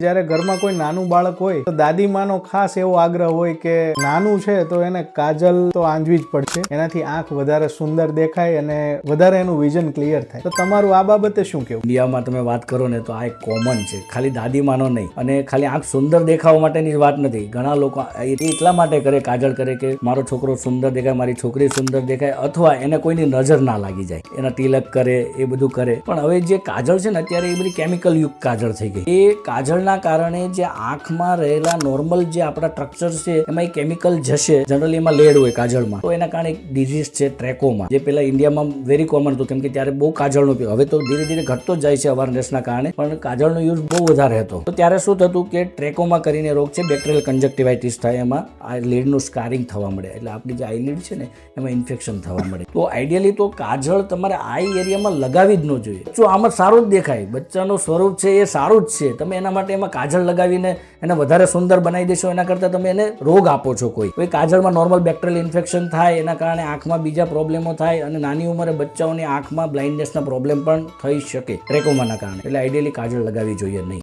જ્યારે ઘરમાં કોઈ નાનું બાળક હોય તો દાદીમાનો ખાસ એવો આગ્રહ હોય કે નાનું છે તો એને કાજલ તો આંજવી જ પડશે, એનાથી આંખ વધારે સુંદર દેખાય અને વધારે એનું વિઝન ક્લિયર થાય. તો તમારું આ બાબતે શું કહેવું? ઇન્ડિયામાં તમે વાત કરો ને તો આ એક કોમન છે, ખાલી દાદીમાનો નહીં. અને ખાલી આંખ સુંદર દેખાવા માટેની જ વાત નથી. ઘણા લોકો એટલા માટે કરે, કાજલ કરે કે મારો છોકરો સુંદર દેખાય, મારી છોકરી સુંદર દેખાય, અથવા એને કોઈની નજર ના લાગી જાય, એના તિલક કરે, એ બધું કરે. પણ હવે જે કાજલ છે ને અત્યારે એ બધી કેમિકલ યુક્ત કાજલ થઈ ગઈ. એ કાજલના કારણે જે આંખમાં રહેલા નોર્મલ જે આપણા સ્ટ્રક્ચર છે એમાં એ કેમિકલ જશે. જનરલી એમાં લેડ હોય કાજળમાં, તો એના કારણે એક ડિઝીઝ છે ટ્રેકોમા, જે પેલા ઇન્ડિયામાં વેરી કોમન હતું, કેમ કે ત્યારે બહુ કાજળનો ઉપયોગ, હવે તો ધીરે ધીરે ઘટતો જ જાય છે અવેરનેસના કારણે, પણ કાજળનો યુઝ બહુ વધારે હતો. તો ત્યારે શું થતું કે ટ્રેકોમા કરીને રોગ છે, બેક્ટેરિયલ કંજક્ટિવાઇટિસ થાય, એમાં આ લીડનું સ્કારિંગ થવા મળે, એટલે આપણી જે આઈલીડ છે ને એમાં ઇન્ફેક્શન થવા મળે. તો આઈડિયલી તો કાજળ તમારે આઈ એરિયામાં લગાવી જ ન જોઈએ. જો આમાં સારું જ દેખાય, બચ્ચાનું સ્વરૂપ છે એ સારું જ છે, તમે એના માટે એમાં કાજળ લગાવીને એને વધારે સુંદર બનાવી દેશો, એના કરતાં તમે એને રોગ આપો છો. કોઈ કાજળમાં નોર્મલ બેક્ટેરિયલ ઇન્ફેક્શન થાય, એના કારણે આંખમાં બીજા પ્રોબ્લેમો થાય, અને નાની ઉંમરે બચ્ચાઓની આંખમાં બ્લાઇન્ડનેસના પ્રોબ્લેમ પણ થઈ શકે ટ્રેકોમાના કારણે. એટલે આઈડિયલી કાજળ લગાવવી જોઈએ નહીં.